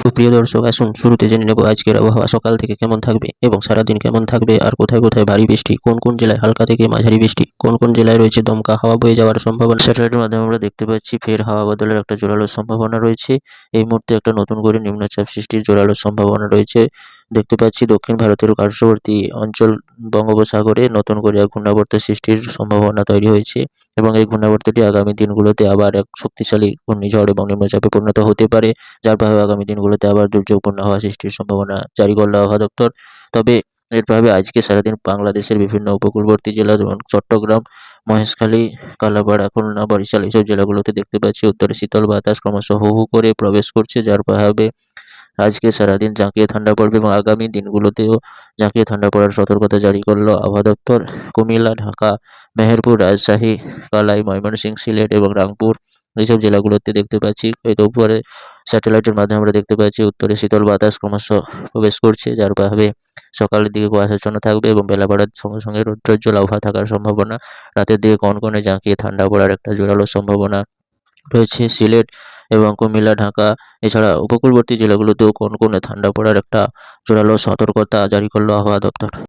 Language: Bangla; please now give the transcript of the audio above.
তো প্রিয় দর্শক, আসুন শুরুতে জেনে নেব আজকের আবহাওয়া সকাল থেকে কেমন থাকবে এবং সারাদিন কেমন থাকবে, আর কোথায় কোথায় ভারী বৃষ্টি, কোন কোন জেলায় হালকা থেকে মাঝারি বৃষ্টি, কোন কোন জেলায় রয়েছে দমকা হাওয়া বয়ে যাওয়ার সম্ভাবনা। স্যাটেলাইটের মাধ্যমে আমরা দেখতে পাচ্ছি ফের হাওয়া বদলের একটা জোরালো সম্ভাবনা রয়েছে। এই মুহূর্তে একটা নতুন করে নিম্নচাপ সৃষ্টির জোরালো সম্ভাবনা রয়েছে। দেখতে পাচ্ছি দক্ষিণ ভারতের পার্শ্ববর্তী অঞ্চল বঙ্গোপসাগরে নতুন করে এক ঘূর্ণাবর্ত সৃষ্টির সম্ভাবনা তৈরি হয়েছে এবং এই ঘূর্ণাবর্তটি আগামী দিনগুলোতে আবার এক শক্তিশালী ঘূর্ণিঝড় এবং নিম্নচাপে পরিণত হতে পারে, যার প্রভাবে আগামী দিনগুলোতে আবার দুর্যোগপূর্ণ হাওয়া সৃষ্টির সম্ভাবনা জারি করল আবহাওয়া দপ্তর। তবে এর প্রভাবে আজকে সারাদিন বাংলাদেশের বিভিন্ন উপকূলবর্তী জেলা যেমন চট্টগ্রাম, মহেশখালী, কালাপাড়া, খুলনা, বরিশাল এইসব জেলাগুলোতে দেখতে পাচ্ছি উত্তরে শীতল বাতাস ক্রমশ হু হু করে প্রবেশ করছে, যার প্রভাবে আজকে সারাদিন জাঁকিয়ে ঠান্ডা পড়বে এবং আগামী দিনগুলোতেও জাঁকিয়ে ঠান্ডা পড়ার সতর্কতা জারি করলো আবহাওয়া দপ্তর। কুমিল্লা, ঢাকা, মেহেরপুর, রাজশাহী, কালাই, ময়মনসিংহ, সিলেট এবং রংপুর এইসব জেলাগুলোতে দেখতে পাচ্ছি এই তো উপরে স্যাটেলাইটের মাধ্যমে আমরা দেখতে পাচ্ছি উত্তরে শীতল বাতাস ক্রমশ প্রবেশ করছে, যার প্রভাবে সকালের দিকে কুয়াশাচ্ছন্ন থাকবে এবং বেলা বাড়ার সঙ্গে সঙ্গে রৌদ্রোজ্জ্বল আবহাওয়া থাকার সম্ভাবনা। রাতের দিকে কনকনে জাঁকিয়ে ঠান্ডা পড়ার একটা জোরালো সম্ভাবনা রয়েছে। সিলেট এবং কুমিল্লা, ঢাকা এছাড়া উপকূলবর্তী জেলাগুলোতেও কনকনে ঠান্ডা পড়ার একটা জোরালো সতর্কতা জারি করলো আবহাওয়া দপ্তর।